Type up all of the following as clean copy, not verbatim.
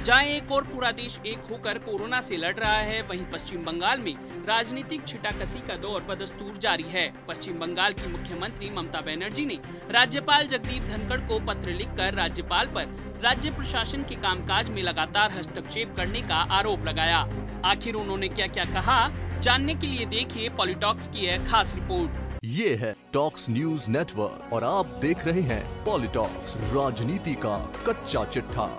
जहां एक और पूरा देश एक होकर कोरोना से लड़ रहा है, वहीं पश्चिम बंगाल में राजनीतिक छिटाकसी का दौर बदस्तूर जारी है। पश्चिम बंगाल की मुख्यमंत्री ममता बनर्जी ने राज्यपाल जगदीप धनखड़ को पत्र लिखकर राज्यपाल पर राज्य प्रशासन के कामकाज में लगातार हस्तक्षेप करने का आरोप लगाया। आखिर उन्होंने क्या क्या कहा, जानने के लिए देखिए पॉलिटॉक्स की यह खास रिपोर्ट। ये है टॉक्स न्यूज नेटवर्क और आप देख रहे हैं पॉलिटॉक्स, राजनीति का कच्चा चिट्ठा।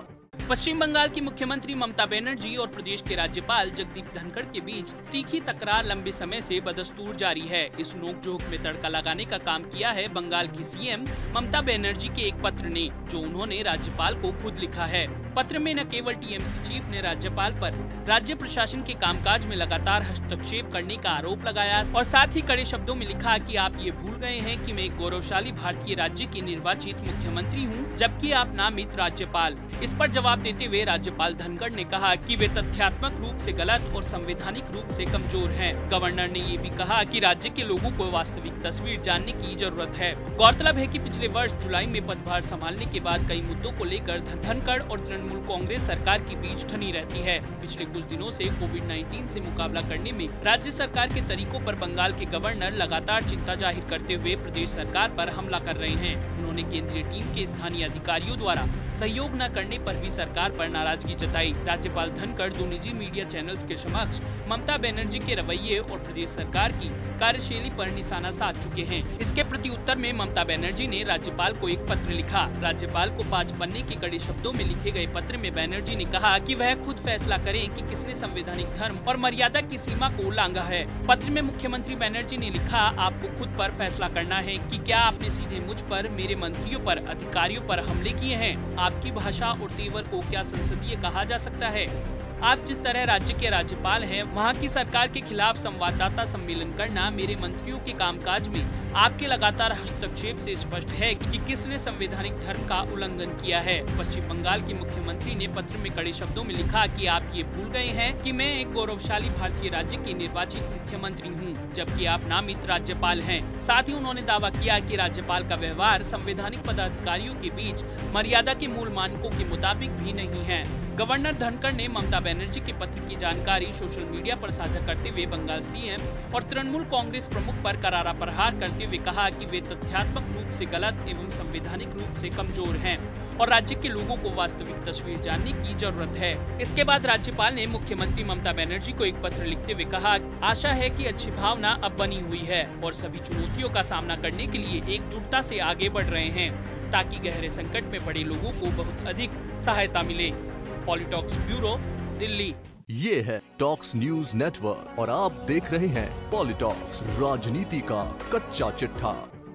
पश्चिम बंगाल की मुख्यमंत्री ममता बनर्जी और प्रदेश के राज्यपाल जगदीप धनखड़ के बीच तीखी तकरार लंबे समय से बदस्तूर जारी है। इस नोकझोंक में तड़का लगाने का काम किया है बंगाल की सीएम ममता बनर्जी के एक पत्र ने, जो उन्होंने राज्यपाल को खुद लिखा है। पत्र में न केवल टीएमसी चीफ ने राज्यपाल पर राज्य प्रशासन के कामकाज में लगातार हस्तक्षेप करने का आरोप लगाया और साथ ही कड़े शब्दों में लिखा कि आप ये भूल गए हैं कि मैं एक गौरवशाली भारतीय राज्य की निर्वाचित मुख्यमंत्री हूँ, जबकि आप नामित राज्यपाल। इस पर जवाब देते हुए राज्यपाल धनखड़ ने कहा कि वे तथ्यात्मक रूप से गलत और संवैधानिक रूप से कमजोर हैं। गवर्नर ने ये भी कहा कि राज्य के लोगों को वास्तविक तस्वीर जानने की जरूरत है। गौरतलब है कि पिछले वर्ष जुलाई में पदभार संभालने के बाद कई मुद्दों को लेकर धनखड़ और तृणमूल कांग्रेस सरकार के बीच ठनी रहती है। पिछले कुछ दिनों से कोविड-19 से मुकाबला करने में राज्य सरकार के तरीकों पर बंगाल के गवर्नर लगातार चिंता जाहिर करते हुए प्रदेश सरकार पर हमला कर रहे हैं। उन्होंने केंद्रीय टीम के स्थानीय अधिकारियों द्वारा सहयोग न करने पर भी सरकार पर नाराजगी जताई। राज्यपाल धनखड़ दो निजी मीडिया चैनल्स के समक्ष ममता बनर्जी के रवैये और प्रदेश सरकार की कार्यशैली पर निशाना साध चुके हैं। इसके प्रति उत्तर में ममता बनर्जी ने राज्यपाल को एक पत्र लिखा। राज्यपाल को 5 पन्ने के कड़े शब्दों में लिखे गए पत्र में बनर्जी ने कहा कि वह खुद फैसला करें कि किसने संवैधानिक धर्म और मर्यादा की सीमा को उल्लंघा है। पत्र में मुख्यमंत्री बनर्जी ने लिखा, आपको खुद पर फैसला करना है कि क्या आपने सीधे मुझ पर, मेरे मंत्रियों पर, अधिकारियों पर हमले किए हैं। आपकी भाषा और तेवर को क्या संसदीय कहा जा सकता है? आप जिस तरह राज्य के राज्यपाल हैं, वहाँ की सरकार के खिलाफ संवाददाता सम्मेलन करना मेरे मंत्रियों के कामकाज में आपके लगातार हस्तक्षेप से स्पष्ट है कि किसने संवैधानिक धर्म का उल्लंघन किया है। पश्चिम बंगाल की मुख्यमंत्री ने पत्र में कड़े शब्दों में लिखा कि आप ये भूल गए हैं कि मैं एक गौरवशाली भारतीय राज्य की निर्वाचित मुख्यमंत्री हूँ, जबकि आप नामित राज्यपाल हैं। साथ ही उन्होंने दावा किया कि राज्यपाल का व्यवहार संवैधानिक पदाधिकारियों के बीच मर्यादा के मूल मानकों के मुताबिक भी नहीं है। गवर्नर धनखड़ ने ममता बनर्जी के पत्र की जानकारी सोशल मीडिया पर साझा करते हुए बंगाल सीएम और तृणमूल कांग्रेस प्रमुख पर करारा प्रहार करते हुए कहा कि वे तथ्यात्मक रूप से गलत एवं संवैधानिक रूप से कमजोर हैं और राज्य के लोगों को वास्तविक तस्वीर जानने की जरूरत है। इसके बाद राज्यपाल ने मुख्यमंत्री ममता बनर्जी को एक पत्र लिखते हुए कहा, आशा है कि अच्छी भावना अब बनी हुई है और सभी चुनौतियों का सामना करने के लिए एकजुटता से आगे बढ़ रहे हैं, ताकि गहरे संकट में पड़े लोगों को बहुत अधिक सहायता मिले। पॉलिटॉक्स ब्यूरो, दिल्ली। ये है टॉक्स न्यूज नेटवर्क और आप देख रहे हैं पॉलिटॉक्स, राजनीति का कच्चा चिट्ठा।